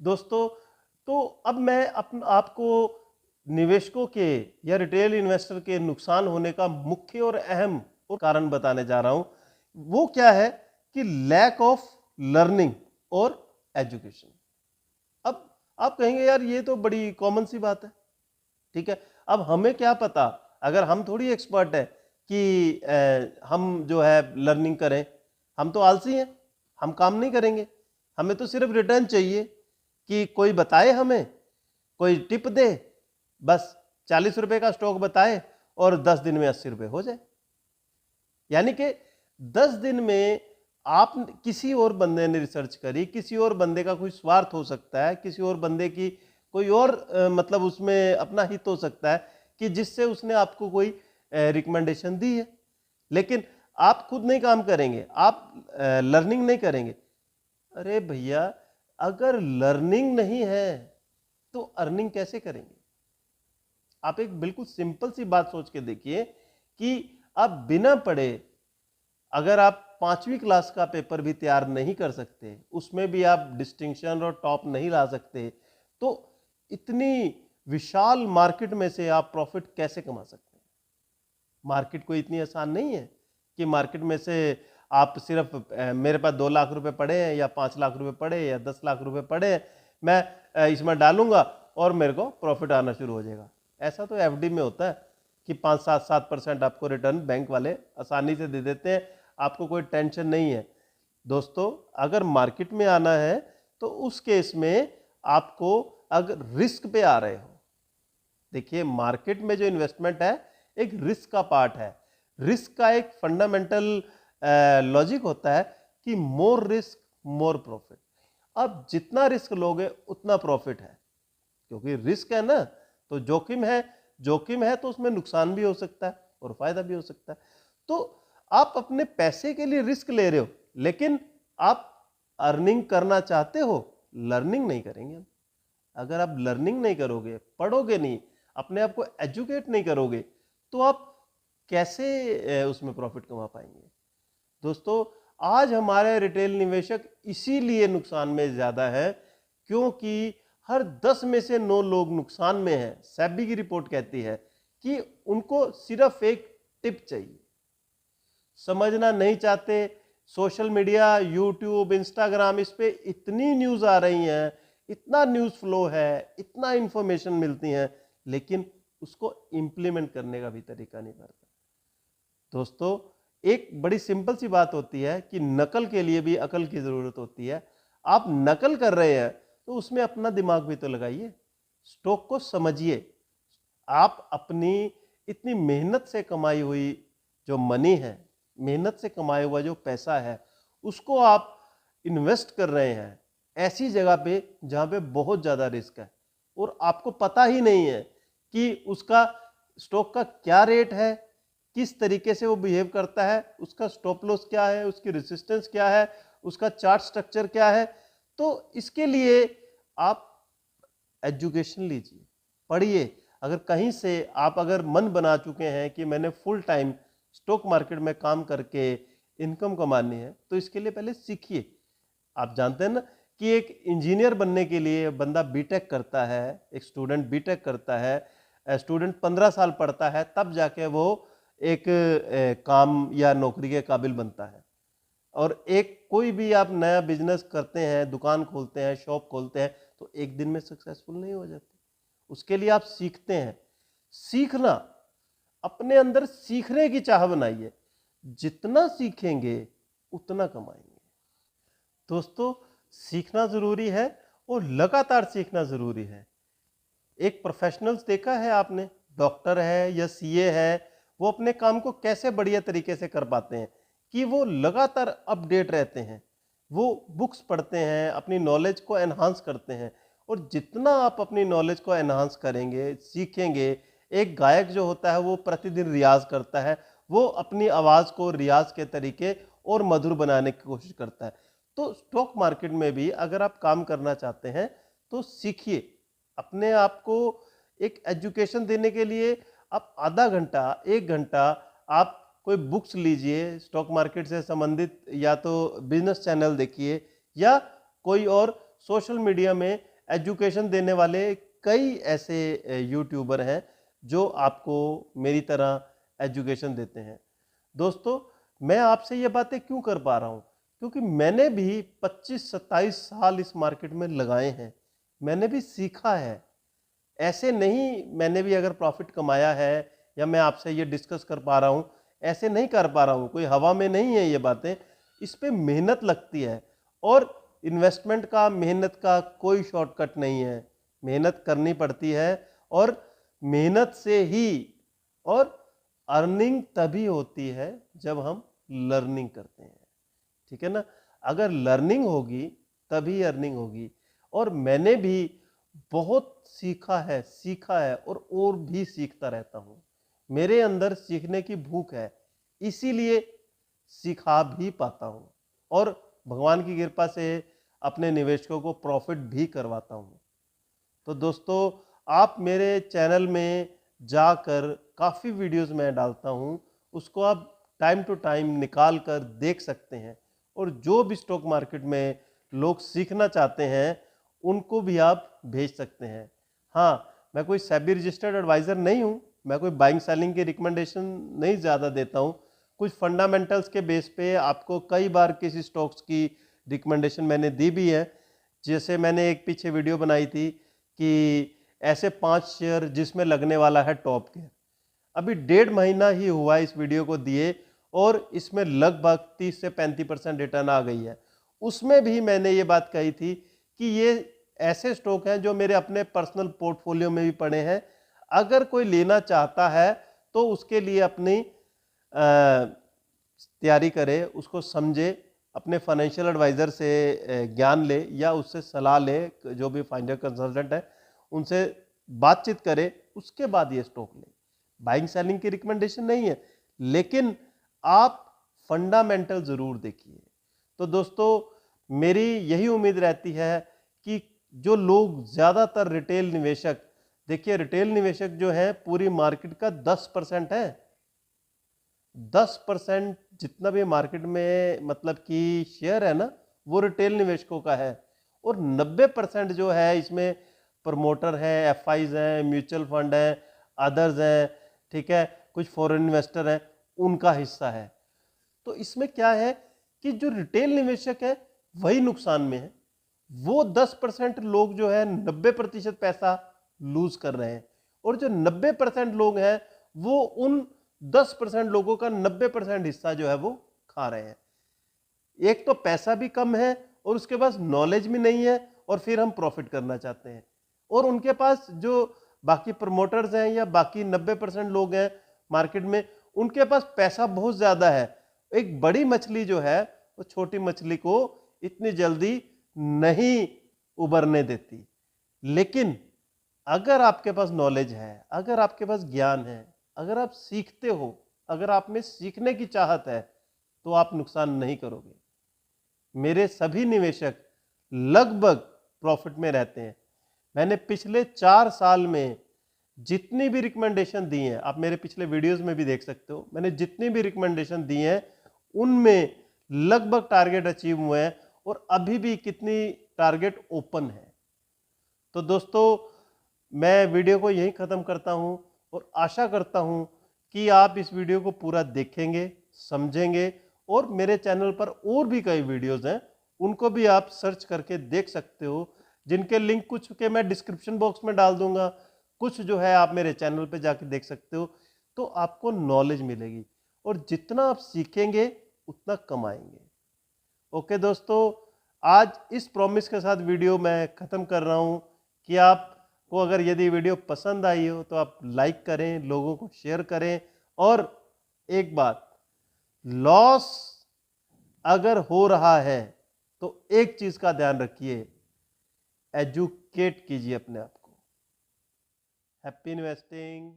दोस्तों, तो अब मैं आपको निवेशकों के या रिटेल इन्वेस्टर के नुकसान होने का मुख्य और अहम कारण बताने जा रहा हूं। वो क्या है कि लैक ऑफ लर्निंग और एजुकेशन। अब आप कहेंगे यार ये तो बड़ी कॉमन सी बात है, ठीक है। अब हमें क्या पता, अगर हम थोड़ी एक्सपर्ट है कि हम जो है लर्निंग करें। हम तो आलसी हैं, हम काम नहीं करेंगे। हमें तो सिर्फ रिटर्न चाहिए कि कोई बताए, हमें कोई टिप दे, बस 40 रुपए का स्टॉक बताए और 10 दिन में 80 रुपए हो जाए। यानी कि 10 दिन में आप किसी और बंदे ने रिसर्च करी, किसी और बंदे का कोई स्वार्थ हो सकता है, किसी और बंदे की कोई और मतलब उसमें अपना हित हो सकता है कि जिससे उसने आपको कोई रिकमेंडेशन दी है, लेकिन आप खुद नहीं काम करेंगे, आप लर्निंग नहीं करेंगे। अरे भैया, अगर लर्निंग नहीं है तो अर्निंग कैसे करेंगे? आप एक बिल्कुल सिंपल सी बात सोच के देखिए कि आप बिना पढ़े अगर आप 5वीं क्लास का पेपर भी तैयार नहीं कर सकते, उसमें भी आप डिस्टिंक्शन और टॉप नहीं ला सकते, तो इतनी विशाल मार्केट में से आप प्रॉफिट कैसे कमा सकते हैं? मार्केट कोई इतनी आसान नहीं है कि मार्केट में से आप सिर्फ मेरे पास 2 लाख रुपए पड़े हैं या 5 लाख रुपए पड़े या 10 लाख रुपए पड़े हैं, मैं इसमें डालूंगा और मेरे को प्रॉफिट आना शुरू हो जाएगा। ऐसा तो एफडी में होता है कि 5-7% आपको रिटर्न बैंक वाले आसानी से दे देते हैं, आपको कोई टेंशन नहीं है। दोस्तों, अगर मार्केट में आना है तो उस केस में आपको अगर रिस्क पे आ रहे हो, देखिए मार्केट में जो इन्वेस्टमेंट है एक रिस्क का पार्ट है। रिस्क का एक फंडामेंटल लॉजिक होता है कि मोर रिस्क मोर प्रॉफिट। अब जितना रिस्क लोगे उतना प्रॉफिट है, क्योंकि रिस्क है ना, तो जोखिम है। जोखिम है तो उसमें नुकसान भी हो सकता है और फायदा भी हो सकता है। तो आप अपने पैसे के लिए रिस्क ले रहे हो, लेकिन आप अर्निंग करना चाहते हो, लर्निंग नहीं करेंगे। अगर आप लर्निंग नहीं करोगे, पढ़ोगे नहीं, अपने आप को एजुकेट नहीं करोगे, तो आप कैसे उसमें प्रॉफिट कमा पाएंगे? दोस्तों, आज हमारे रिटेल निवेशक इसीलिए नुकसान में ज्यादा है क्योंकि हर 10 में से 9 लोग नुकसान में हैं। सेबी की रिपोर्ट कहती है कि उनको सिर्फ एक टिप चाहिए, समझना नहीं चाहते। सोशल मीडिया, यूट्यूब, इंस्टाग्राम, इस पे इतनी न्यूज आ रही हैं, इतना न्यूज फ्लो है, इतना इंफॉर्मेशन मिलती हैं, लेकिन उसको इंप्लीमेंट करने का भी तरीका नहीं पता। दोस्तों, एक बड़ी सिंपल सी बात होती है कि नकल के लिए भी अकल की जरूरत होती है। आप नकल कर रहे हैं तो उसमें अपना दिमाग भी तो लगाइए, स्टॉक को समझिए। आप अपनी इतनी मेहनत से कमाई हुई जो मनी है, मेहनत से कमाया हुआ जो पैसा है, उसको आप इन्वेस्ट कर रहे हैं ऐसी जगह पे जहां पे बहुत ज्यादा रिस्क है और आपको पता ही नहीं है कि उसका स्टॉक का क्या रेट है, किस तरीके से वो बिहेव करता है, उसका स्टॉप लॉस क्या है, उसकी रेजिस्टेंस क्या है, उसका चार्ट स्ट्रक्चर क्या है। तो इसके लिए आप एजुकेशन लीजिए, पढ़िए। अगर कहीं से आप अगर मन बना चुके हैं कि मैंने फुल टाइम स्टॉक मार्केट में काम करके इनकम कमानी है, तो इसके लिए पहले सीखिए। आप जानते हैं ना कि एक इंजीनियर बनने के लिए बंदा बीटेक करता है, एक स्टूडेंट बीटेक करता है, स्टूडेंट 15 साल पढ़ता है, तब जाके वो एक काम या नौकरी के काबिल बनता है। और एक कोई भी आप नया बिजनेस करते हैं, दुकान खोलते हैं, शॉप खोलते हैं, तो एक दिन में सक्सेसफुल नहीं हो जाते। उसके लिए आप सीखते हैं। सीखना, अपने अंदर सीखने की चाह बनाइए, जितना सीखेंगे उतना कमाएंगे। दोस्तों, सीखना जरूरी है और लगातार सीखना जरूरी है। एक प्रोफेशनल्स देखा है आपने, डॉक्टर है या सीए है, वो अपने काम को कैसे बढ़िया तरीके से कर पाते हैं कि वो लगातार अपडेट रहते हैं, वो बुक्स पढ़ते हैं, अपनी नॉलेज को एनहांस करते हैं। और जितना आप अपनी नॉलेज को एनहांस करेंगे, सीखेंगे, एक गायक जो होता है वो प्रतिदिन रियाज करता है, वो अपनी आवाज को रियाज के तरीके और मधुर बनाने की कोशिश करता है। तो स्टॉक मार्केट में भी अगर आप काम करना चाहते हैं तो सीखिए। अपने आप को एक एजुकेशन देने के लिए आप आधा घंटा, 1 घंटा आप कोई बुक्स लीजिए स्टॉक मार्केट से संबंधित, या तो बिजनेस चैनल देखिए या कोई और सोशल मीडिया में एजुकेशन देने वाले कई ऐसे यूट्यूबर हैं जो आपको मेरी तरह एजुकेशन देते हैं। दोस्तों, मैं आपसे ये बातें क्यों कर पा रहा हूँ? क्योंकि मैंने भी 25-27 साल इस मार्केट में लगाए हैं, मैंने भी सीखा है। ऐसे नहीं मैंने भी अगर प्रॉफिट कमाया है या मैं आपसे ये डिस्कस कर पा रहा हूँ, ऐसे नहीं कर पा रहा हूँ, कोई हवा में नहीं है ये बातें। इस पे मेहनत लगती है और इन्वेस्टमेंट का, मेहनत का कोई शॉर्टकट नहीं है। मेहनत करनी पड़ती है और मेहनत से ही और अर्निंग तभी होती है जब हम लर्निंग करते हैं, ठीक है ना। अगर लर्निंग होगी तभी अर्निंग होगी। और मैंने भी बहुत सीखा है और भी सीखता रहता हूं। मेरे अंदर सीखने की भूख है, इसीलिए सिखा भी पाता हूं और भगवान की कृपा से अपने निवेशकों को प्रॉफिट भी करवाता हूं। तो दोस्तों, आप मेरे चैनल में जाकर काफ़ी वीडियोस मैं डालता हूं, उसको आप टाइम टू टाइम निकाल कर देख सकते हैं। और जो भी स्टॉक मार्केट में लोग सीखना चाहते हैं उनको भी आप भेज सकते हैं। हाँ, मैं कोई सेबी रजिस्टर्ड एडवाइज़र नहीं हूँ, मैं कोई बाइंग सेलिंग की रिकमेंडेशन नहीं ज़्यादा देता हूँ। कुछ फंडामेंटल्स के बेस पे आपको कई बार किसी स्टॉक्स की रिकमेंडेशन मैंने दी भी है। जैसे मैंने एक पीछे वीडियो बनाई थी कि ऐसे 5 शेयर जिसमें लगने वाला है टॉप केयर। अभी 1.5 महीना ही हुआ इस वीडियो को दिए और इसमें लगभग 30 से 35% रिटर्न आ गई है। उसमें भी मैंने ये बात कही थी कि ये ऐसे स्टॉक हैं जो मेरे अपने पर्सनल पोर्टफोलियो में भी पड़े हैं। अगर कोई लेना चाहता है तो उसके लिए अपनी तैयारी करे, उसको समझे, अपने फाइनेंशियल एडवाइज़र से ज्ञान ले या उससे सलाह ले, जो भी फाइनेंशियल कंसल्टेंट है उनसे बातचीत करे, उसके बाद ये स्टॉक ले। बाइंग सेलिंग की रिकमेंडेशन नहीं है, लेकिन आप फंडामेंटल जरूर देखिए। तो दोस्तों, मेरी यही उम्मीद रहती है कि जो लोग ज़्यादातर रिटेल निवेशक, देखिए रिटेल निवेशक जो है पूरी मार्केट का 10% है। 10% जितना भी मार्केट में मतलब कि शेयर है ना, वो रिटेल निवेशकों का है। और 90% जो है इसमें प्रमोटर हैं, एफआईज हैं, म्यूचुअल फंड हैं, अदर्स हैं, ठीक है, कुछ फॉरेन इन्वेस्टर हैं, उनका हिस्सा है। तो इसमें क्या है कि जो रिटेल निवेशक है वही नुकसान में है। वो 10% लोग जो है 90% पैसा लूज कर रहे हैं, और जो 90% लोग हैं वो उन 10% लोगों का 90% हिस्सा जो है वो खा रहे हैं। एक तो पैसा भी कम है और उसके पास नॉलेज भी नहीं है, और फिर हम प्रॉफिट करना चाहते हैं। और उनके पास जो बाकी प्रमोटर्स हैं या बाकी 90% लोग हैं मार्केट में, उनके पास पैसा बहुत ज्यादा है। एक बड़ी मछली जो है वो छोटी मछली को इतनी जल्दी नहीं उबरने देती। लेकिन अगर आपके पास नॉलेज है, अगर आपके पास ज्ञान है, अगर आप सीखते हो, अगर आप में सीखने की चाहत है, तो आप नुकसान नहीं करोगे। मेरे सभी निवेशक लगभग प्रॉफिट में रहते हैं। मैंने पिछले 4 साल में जितनी भी रिकमेंडेशन दी हैं, आप मेरे पिछले वीडियोस में भी देख सकते हो, मैंने जितनी भी रिकमेंडेशन दी हैं उनमें लगभग टारगेट अचीव हुए हैं, और अभी भी कितनी टारगेट ओपन है। तो दोस्तों, मैं वीडियो को यहीं ख़त्म करता हूं और आशा करता हूं कि आप इस वीडियो को पूरा देखेंगे, समझेंगे, और मेरे चैनल पर और भी कई वीडियोस हैं, उनको भी आप सर्च करके देख सकते हो, जिनके लिंक कुछ के मैं डिस्क्रिप्शन बॉक्स में डाल दूंगा, कुछ जो है आप मेरे चैनल पे जाके देख सकते हो। तो आपको नॉलेज मिलेगी, और जितना आप सीखेंगे उतना कमाएंगे। ओके दोस्तों, आज इस प्रॉमिस के साथ वीडियो मैं ख़त्म कर रहा हूँ कि आपको अगर यदि वीडियो पसंद आई हो तो आप लाइक करें, लोगों को शेयर करें। और एक बात, लॉस अगर हो रहा है तो एक चीज़ का ध्यान रखिए, एजुकेट कीजिए अपने आप को। Happy investing.